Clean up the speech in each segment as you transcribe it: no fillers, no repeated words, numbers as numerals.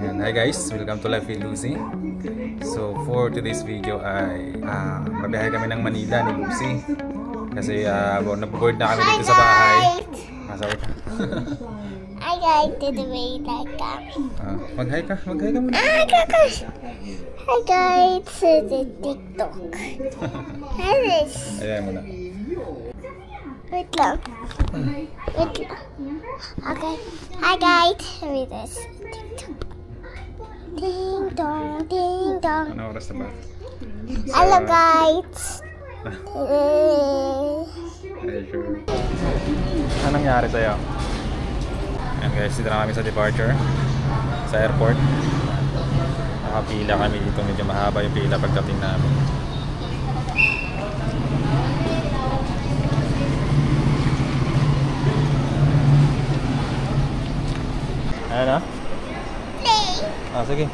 And hi guys, welcome to Life with Lucy. So for today's video ay mabiyahe kami ng Manila ni Lucy. Kasi naboboard na kami dito sa bahay. Sorry. Hi guys, to the way like Mag-hi ka muna. Hi guys, to the TikTok. Ayan muna. Wait lang. Okay. Hi guys, with this TikTok. Ding dong, ding dong. Ano oras na ba? Hello guys. Ay, sure. Ano nangyari sa'yo? Ayan guys, dito na kami sa departure sa airport. Nakapila kami dito, medyo mahaba yung pila pagdating namin. Ayan na? Play. Sige.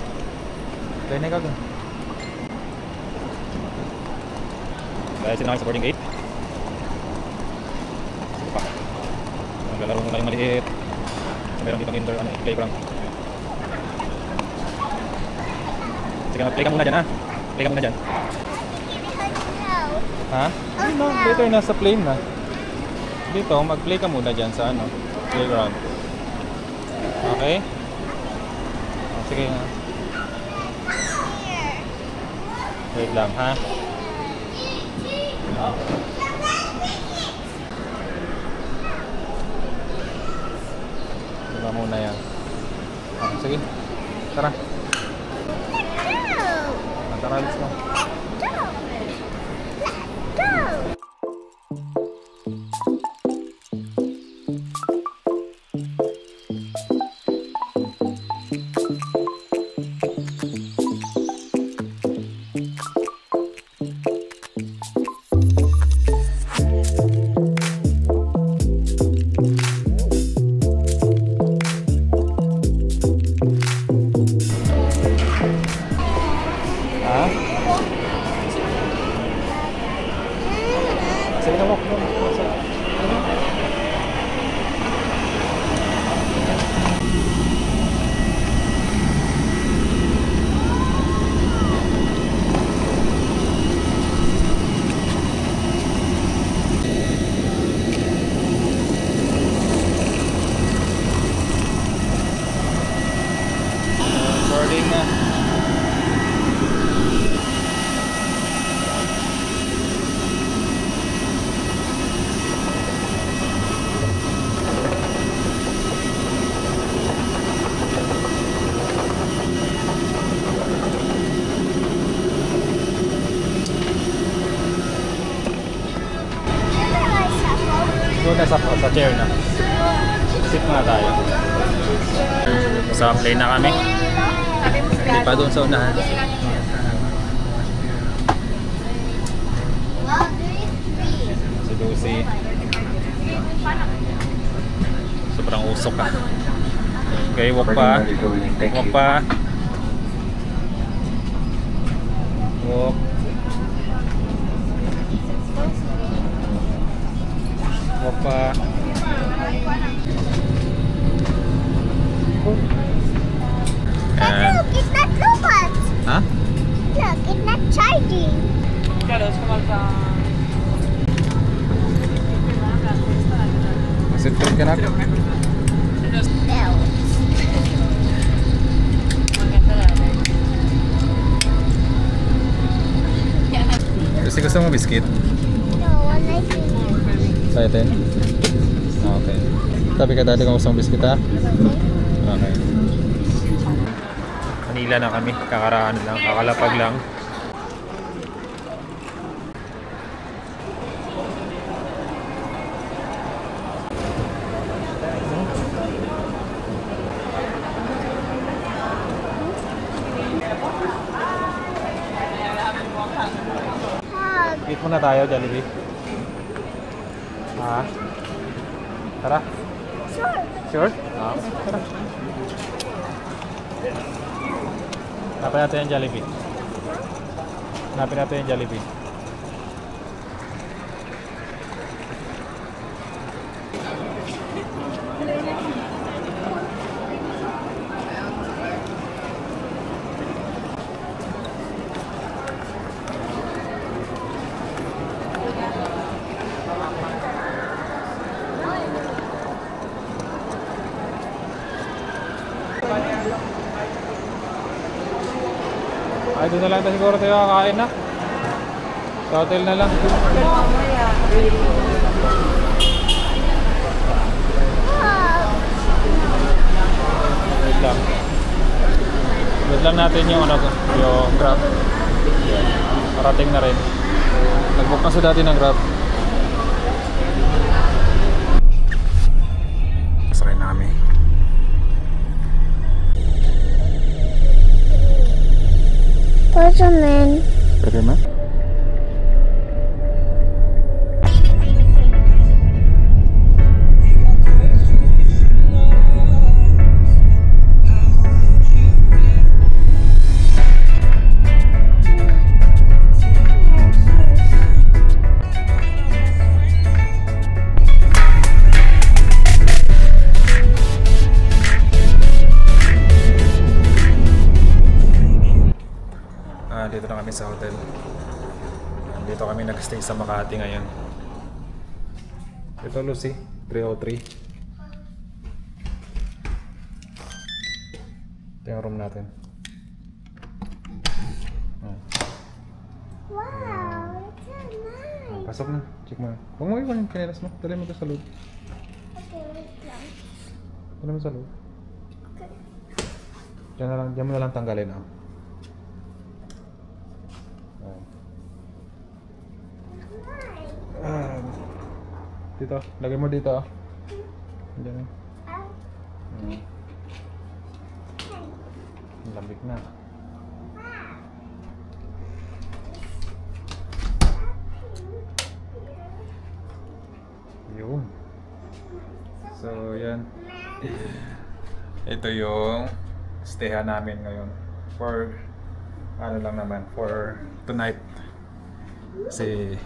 Play na ikaw dun. Dahil sila kami sa boarding gate. Sige pa. Maglalaro muna yung maliit. Meron dito indoor playground. Sige, mag-play ka muna dyan ha. Play ka muna dyan. Ha? No, later nasa plane na. Dito, mag-play ka muna dyan sa playground. Okay? Sige ha. Wait lang ha. Diba muna yan. Sige. Tara. Tara, let's go. Sige na, walk doon. Boarding na. Doon na sa chair na. Sit muna tayo. Sa plane na kami. Hindi pa doon sa unahan. Si Lucy. Sobrang usok ka. Okay, walk pa. Walk pa. Walk. Walk pa. Look, it's not robot. Ha? Look, it's not charging. Sit ka na. Kasi gusto mo biscuit? No, I like it. Excited? Okay. Sabi ka dati kung gusto mong biscuit ha? Okay. Manila na kami. Kakaraan lang. Kakalapag lang. Eat muna tayo, Jollibee. Ha? Tara. Sure. Sure? Tara. Hanapin natin yung Jollibee. Hanapin natin yung Jollibee. Ay, doon na lang tayo siguro tayo kakain na. Sa hotel na lang. Wait lang. Wait lang natin yung ano, yung Grab. Parating na rin. Nag-book na sa dati ng Grab. Sakay na kami. Spider-Man. Spider-Man? Dito na kami sa hotel. Dito kami nag-stay sa Makati ngayon. Ito Lucy, 303. Ito yung room natin. Wow, it's so nice. Pasok na, check mo na. Huwag mo iwan yung kinelas mo. Dali mo ito sa loob. Okay, wait lang. Dali mo sa loob. Okay. Diyan mo na lang tanggalin. Dito, lagay mo dito. Diyan. Lambik na. Yun. So, yan. Ito yung stayhan namin ngayon. For, ano lang naman, for tonight. Kasi,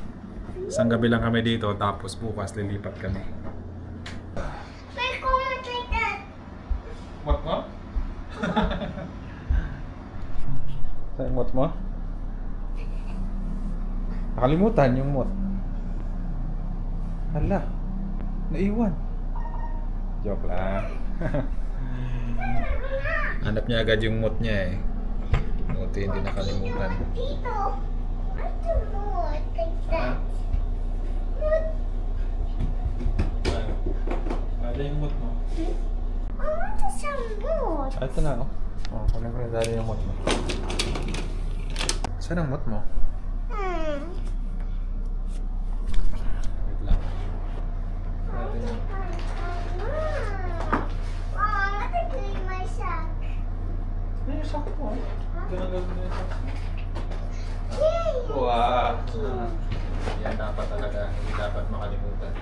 isang gabi lang kami dito, tapos bukas lilipat kami. May comment like that. What mo? Saan mot mo? Nakalimutan yung mot. Hala, naiwan. Joke lang. Hanap niya agad yung mot niya eh. Buti hindi nakalimutan. Dito. I don't know what like that. What? Ada yung mot mo. I want some more. Ito na oh. Oh, kunin ko na dali yung mot mo. Saan ang mot mo? Wait lang. Wow, I want to clean my sack. Ano yung sakit mo? Tinanggal mo na yung sakit mo. Yay! Wow! Yan dapat talaga. Hindi dapat makalimutan.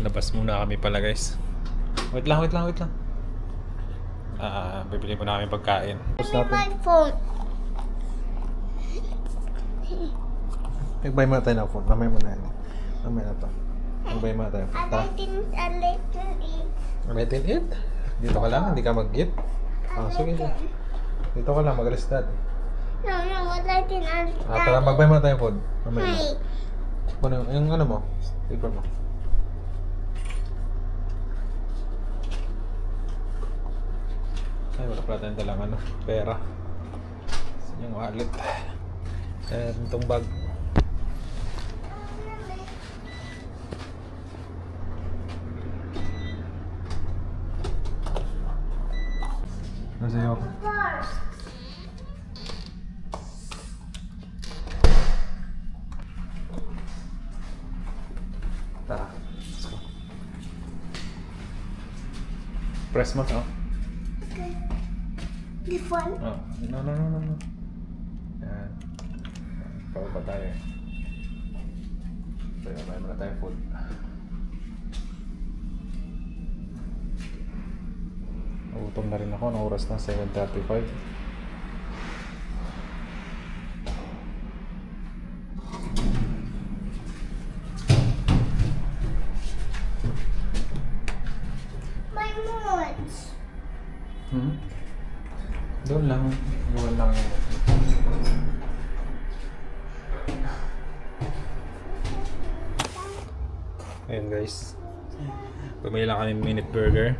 Labas muna kami pala guys. Wait lang. Bibili mo na kami pagkain. My phone. Nag-buy muna tayo ng phone. Mamaya muna yan. Mamaya na to. Nag-buy muna tayo. I didn't eat. Ulitin it? Dito ka lang? Hindi ka mag-git? Sige. Dito ka lang. Mag-rest dad. No, I didn't eat. Tara, mag-buy muna tayo phone. Mamaya na. Hi. Yung ano mo? Paper mo. Ay, wala pala tayong dalang ano, pera. Yung wallet. Itong bag. Nasa iyo. Tara. Let's go. Press mo to. Okay. This one? Oh, no. Yan. Pababa tayo eh. Tayo, may muna tayo food. Utom na rin ako. Anong oras na? 7:35. My mods. Doon lang. Doon lang yung ayun guys. Bumili lang kami minute burger.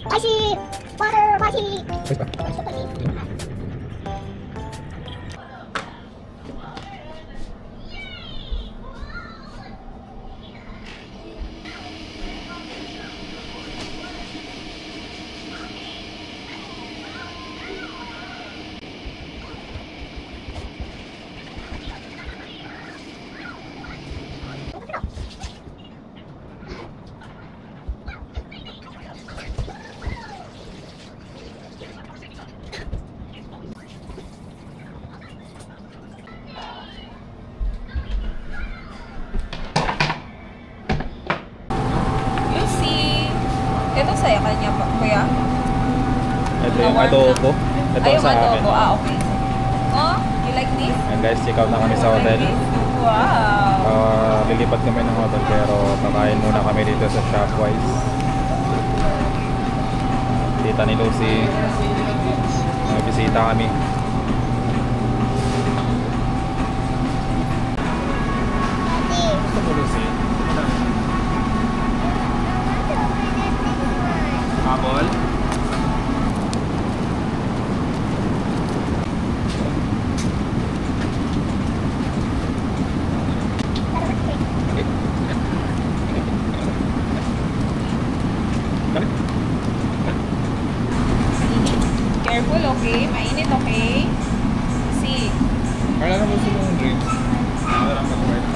Spicy! Water! Spicy! Ito sa'yo kanya pa, kuya? Ito yung adobo. Ito Ay, yung sa akin. adobo. Ah, okay. Oh, you like this? And guys, check out na kami sa hotel. Wow. Lilipat kami ng hotel pero kakain muna kami dito sa Shopwise. Tita ni Lucy. May bisita kami. Gusto mo, Lucy? Apple? Careful, okay? Mainit, okay? See. Kaya na gusto mong drinks? Ano lang mag-work?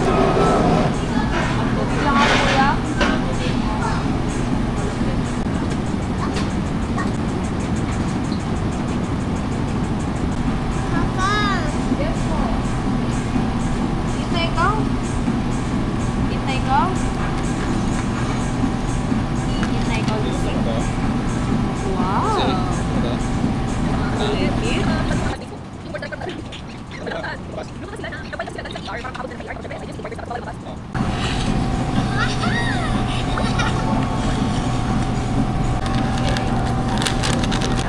Buti lang ako, kuya. Yes po. Eat na ikaw? Eat na ikaw? Eat na ikaw, Lucy. Wow.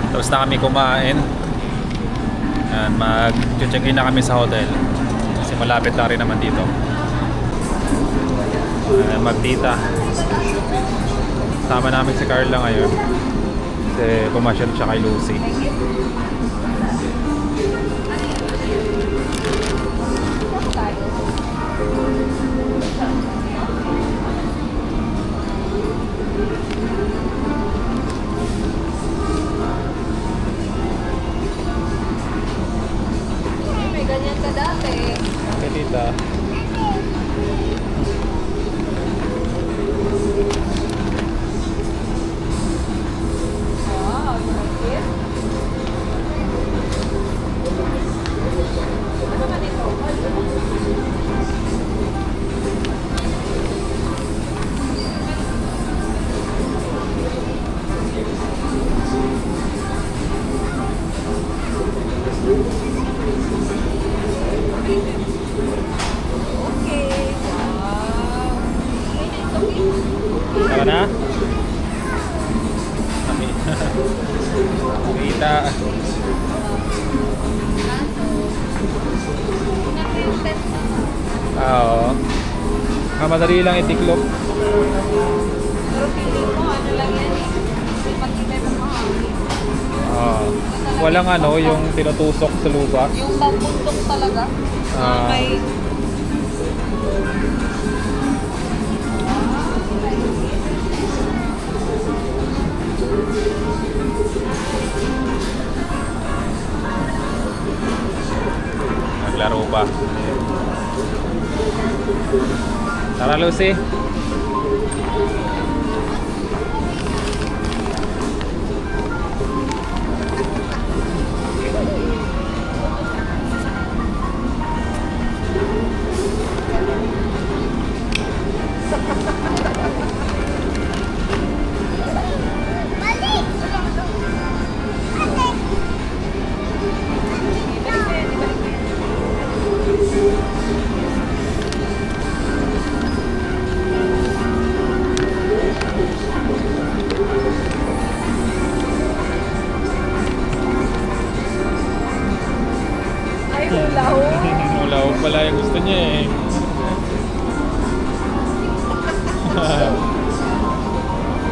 Tapos na kami kumain. And mag-check-in na kami sa hotel. Kasi malapit lang rin naman dito. Magtita. Sama namin si Carla ngayon. Kasi pumasyal siya kay Lucy. May ganyan ka dati. Okay, tita. Wow, you like it? Ano naman ito? Okay, wow. Tara na? Kami. Tita. Oo. Madali lang itiklop. Pero feeling mo, ano lang yan eh. Pag hindi mo mahangin. Walang ano, yung tinutusok sa lupa. Yung pambundok talaga. Ah. May... Naglaro pa. Tara, Lucy.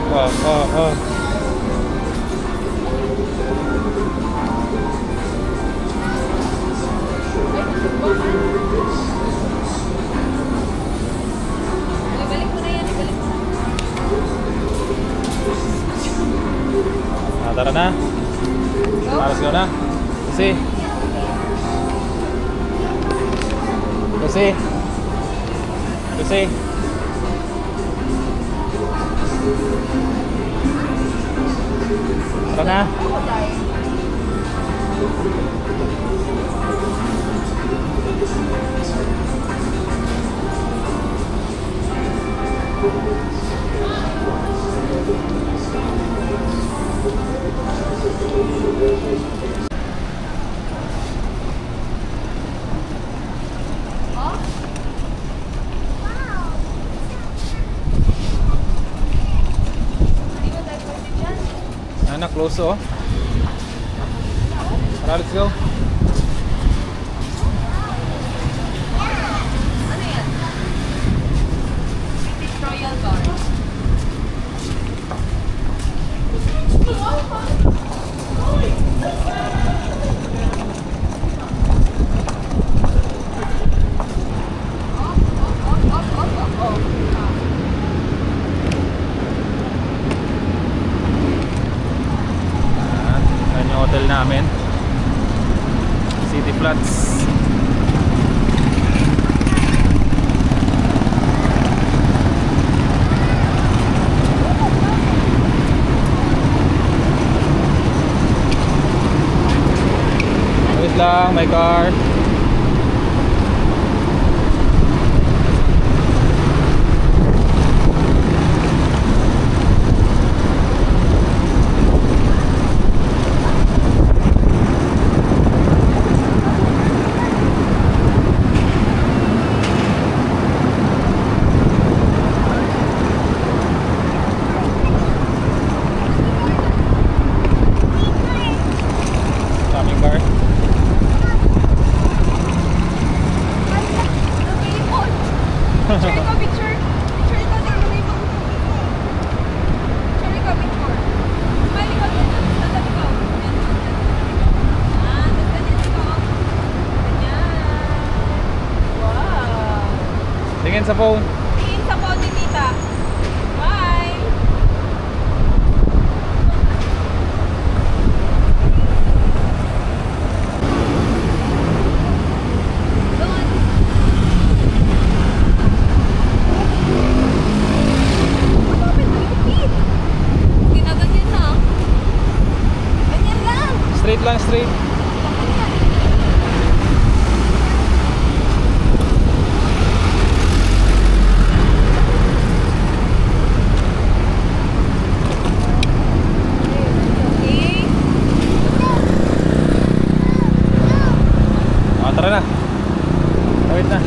Oh. Ibalik mo na yan, ibalik mo na. Tara na. Let's go na. Kasi. Tara na. Anak, close oh. Tara, let's go. Ano yan? British Royal Guard. Yan yung hotel namin. City Flats. Wait lang, my car. Daming car. Picture ikaw, picture. Picture ikaw, tingnan mo. Picture ikaw, picture. Smile ikaw, tanda ikaw. Tapos ganyan ikaw. Ganyan. Wow. Tingin sa phone. Tingin sa phone ni Tita. Bye. Doon. Ginaganyan na. Ganyan lang. Straight lang, straight. Okay. Tara na. Wait na.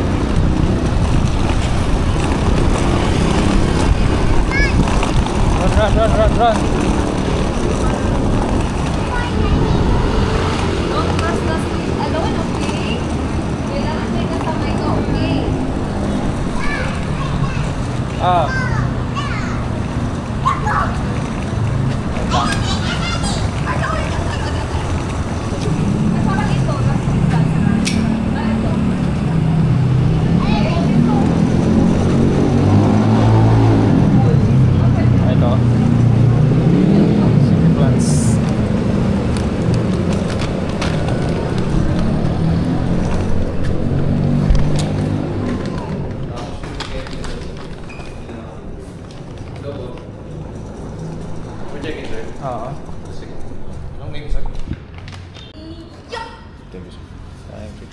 Run. Don't cross the street alone, okay? Kailangan may kasama ikaw, okay? Parang ito, Ito. City Flats. Oo. Sige. Anong name, sir? Thank you, sir. Thank you.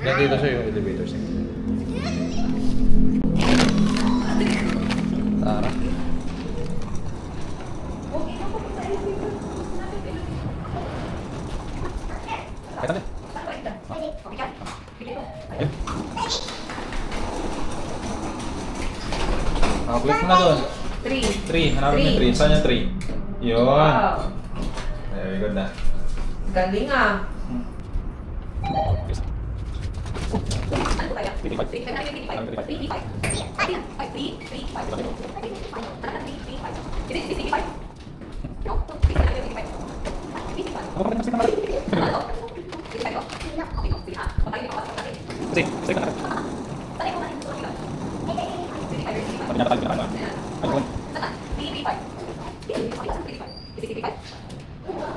Yan dito siya yung elevator, sir. Tara. Kaya tayo. Ayun. Click mo na doon. 3. Hanapin mo yung 3. Saan yung 3? Yun. Wow. Very good na. Galing ah. Yes. Ano kaya? 55. 55.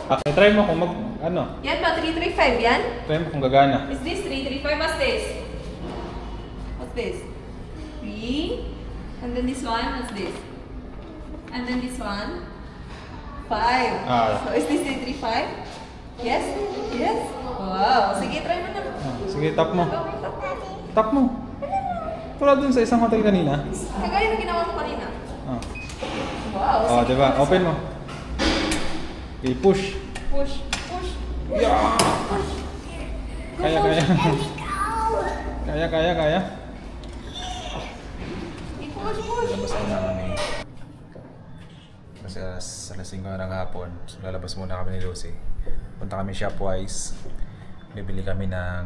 Okay, try mo kung ano. Yan ba? 335 yan? Try mo kung gagana. Is this 335? What's this? What's this? 3. And then this one, what's this? And then this one, 5. So is this 335? Yes? Yes? Wow. Sige, try mo na. Sige, tap mo. Go, tap. Tap mo. Tulad dun sa isang hotel kanina. Kagaya na ginawa mo kanina. Ah. Wow. Oh, sige. diba? Open mo. Okay, push. Push. Push. Yeah! Kaya. Kaya. I-push, push. Lalabas muna kami. Kasi alas 5 na ng hapon. So lalabas muna kami ni Lucy. Punta kami Shopwise. Bibili kami ng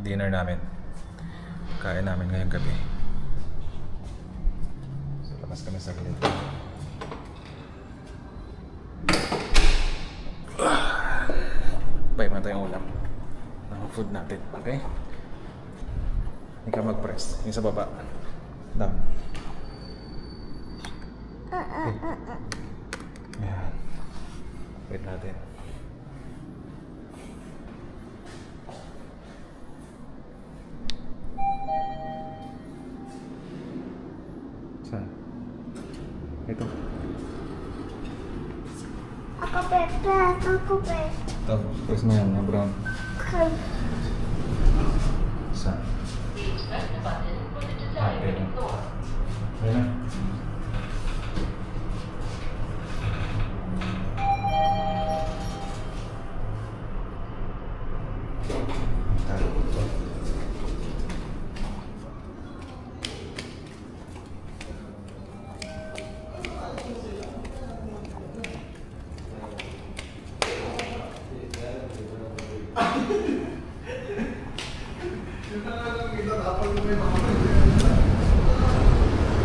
dinner namin. Kain namin ngayong gabi. So labas kami saglit. Buy man tayong ulam. Ang food natin. Okay? Hindi ka mag-press. Yung sa baba. Down. Ayan. Wait natin. Saan? Ito. Ako best. Ito. Press mo yan, na brown. Okay. Saan? Ayan. Ayan.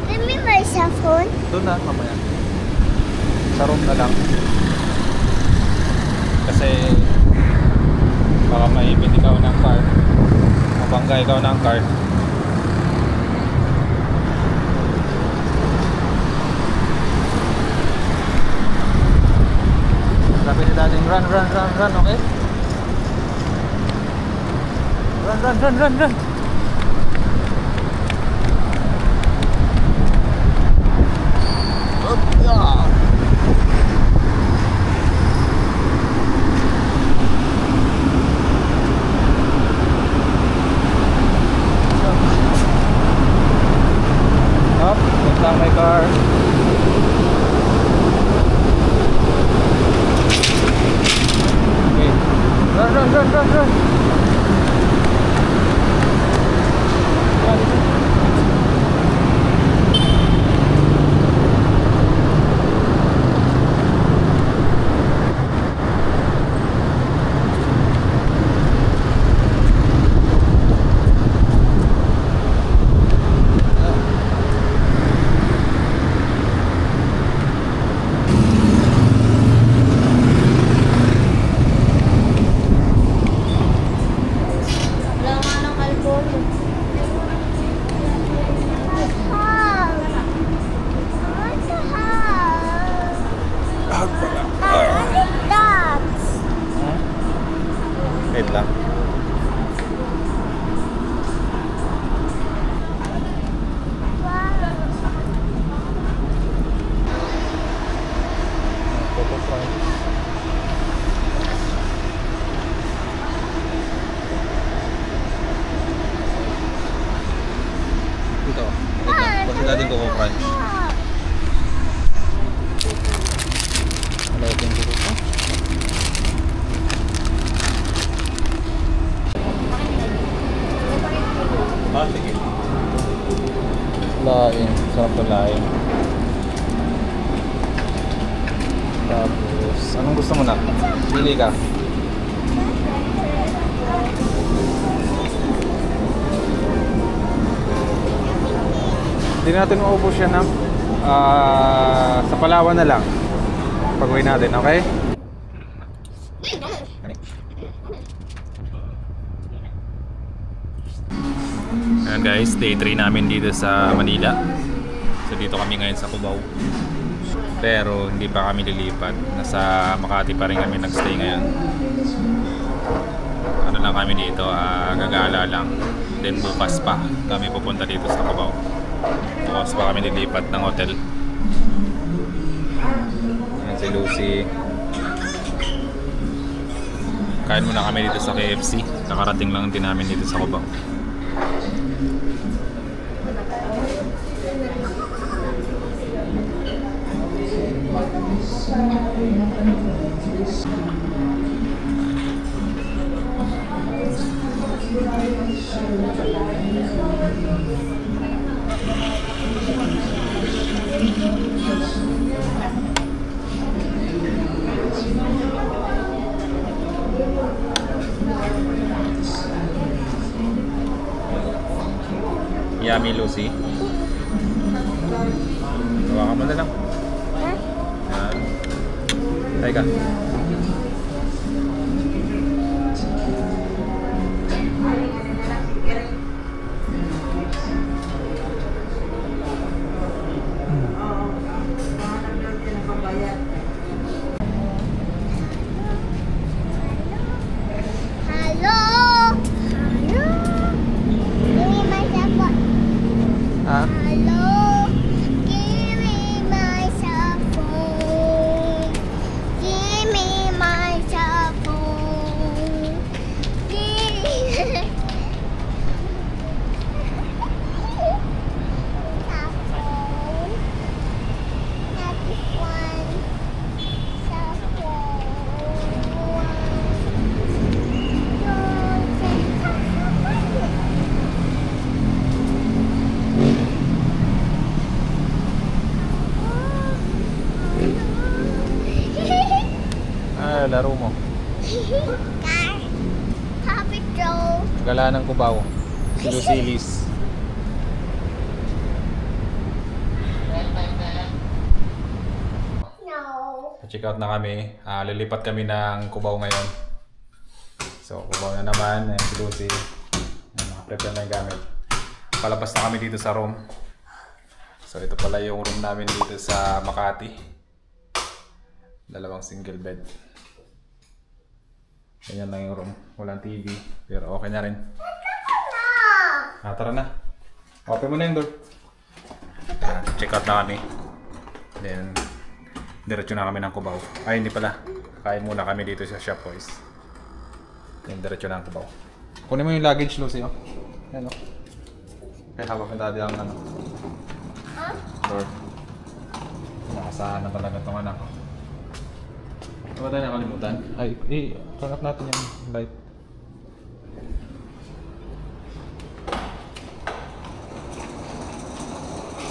Give me my cell phone. Doon na, mamaya. Sa room na lang. Kasi baka maipit ikaw ng card. Mabangga ikaw ng card. Sabi ni dating run, okay? Run. Up, next time my car. Okay. Run. Wala nga ng alcohol. Wait lang. Coco Crunch. Ito. Basta natin Coco Crunch. Wala yung Coco Crunch. Sige. Laing. Sarap na laing. Tapos, anong gusto mo na? Pili ka. Hindi natin maubos yan ng sa Palawan na lang pag-uwi natin, okay? Ayan guys, day 3 namin dito sa Manila. So dito kami ngayon sa Cubao. Pero hindi pa kami lilipat. Nasa Makati pa rin kami nagstay ngayon. Ano lang kami dito, gagala lang. Then bukas pa kami pupunta dito sa Cubao. Bukas pa kami lilipat ng hotel. Ayan si Lucy. Kain muna kami dito sa KFC. Nakarating lang din namin dito sa Cubao. Yummy, Lucy. Hawakan mo na lang. Ay ka. Laro mo. Car. Paw Patrol. Gala ng Cubao. Si Lucilis. No. Check out na kami. Lilipat kami ng Cubao ngayon. So Cubao na naman. Ayan si Lucy. Nakaprepare na yung gamit. Palabas na kami dito sa room. So ito pala yung room namin dito sa Makati. Dalawang single bed. Ganyan lang yung room. Walang TV. Pero okay na rin. Tara na. Open mo na yung door. Check out na kami. Then, diretso na kami ng Cubao. Ay, hindi pala. Kain muna kami dito sa Shop Boys. Then, diretso na ang Cubao. Kunin mo yung luggage, Lucy. Oh. Ayan, oh. Kaya hawak yung daddy ang ano. Door. Nakasahan na talaga itong anak. Ano ba tayo nakalimutan? Ay, turn up natin yung light.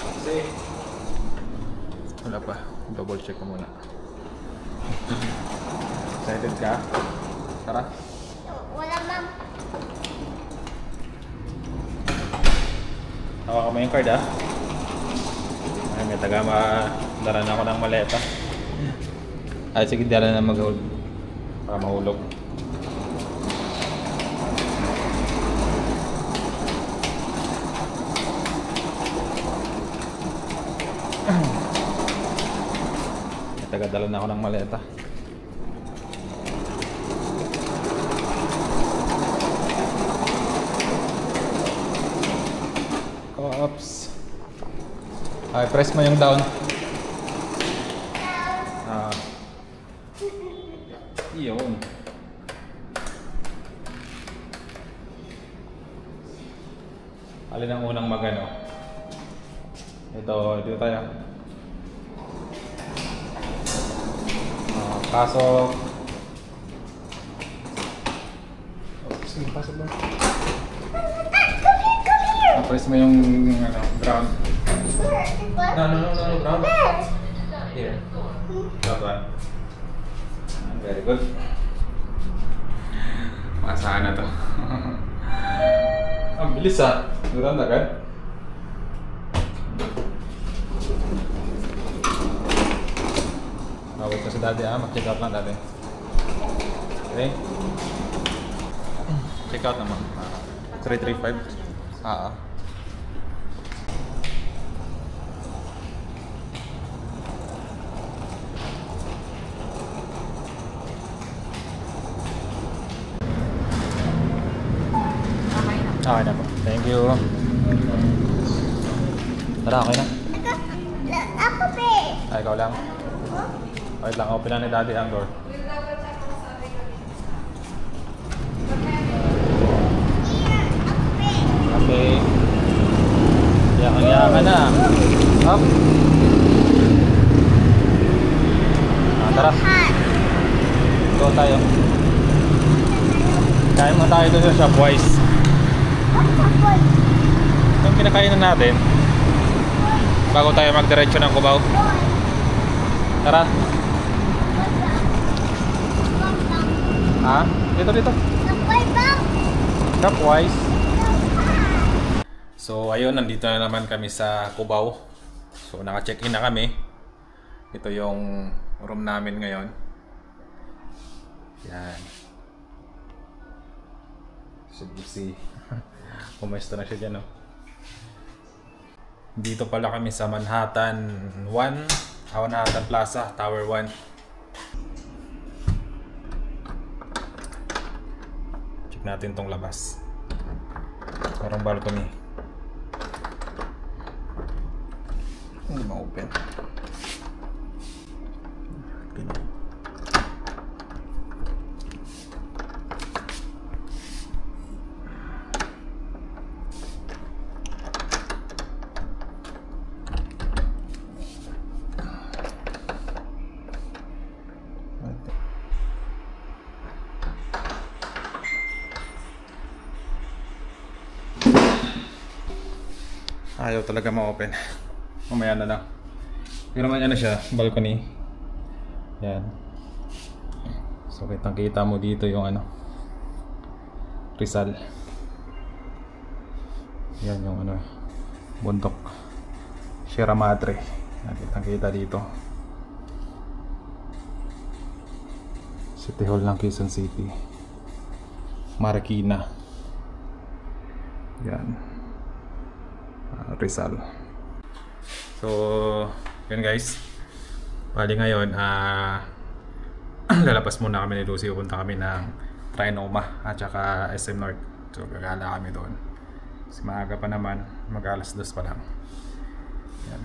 Kasi wala pa. Double check ko muna. Excited ka? Tara. Wala, ma'am. Hawakan mo yung card, ah. Ay, may taga-dala na ako ng maleta. Ay, sige, dala na mag-hold. Para mahulog. May taga-dala na ako ng maleta. Oops. Ay, press mo yung down. Yun. Alin ang unang magano? Dito tayo. Pasok. Sige, pasok ba? Press mo yung ano, ground. No, ground. Here. That one. Very good. Masahan na to. Ang bilis, ah. Ground agad. si daddy mag-check out lang daddy. Okay? Check out naman. 335. Okay na po. Thank you. Tara, okay na. Ako, be. Ay, ikaw lang. Wait lang, open na ni daddy ang door. Okay. Yakan ka na. Up. Tara. Go tayo. Kain mo tayo doon sa Shopwise. Itong kinakainan natin bago tayo magdiretso ng Cubao. Tara. Ha? Dito. Shopwise. So ayun, nandito na naman kami sa Cubao. So naka-check-in na kami. Ito yung room namin ngayon. Yan. So you see. Pumuesto na siya dyan, no? Dito pala kami sa Manhattan 1. Manhattan Plaza, Tower 1. Check natin tong labas. Parang balcony. Hindi ma-open. Ayaw talaga ma-open. Mamaya na lang. Pero may ano siya, balcony. Yan. So kitang-kita mo dito yung ano, Rizal. Yan yung ano, bundok Sierra Madre. Kitang-kita dito. City Hall ng Quezon City. Marikina. Yan. Rizal. So, yun guys. Bali ngayon, lalabas muna kami ni Lucy. Pupunta kami ng Trinoma at saka SM North. So, gagala kami doon. Kasi maaga pa naman, mag-alas 2 pa lang. Yan.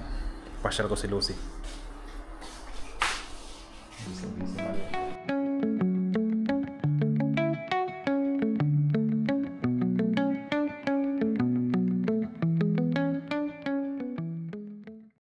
Pasyal ko si Lucy. Busy, busy.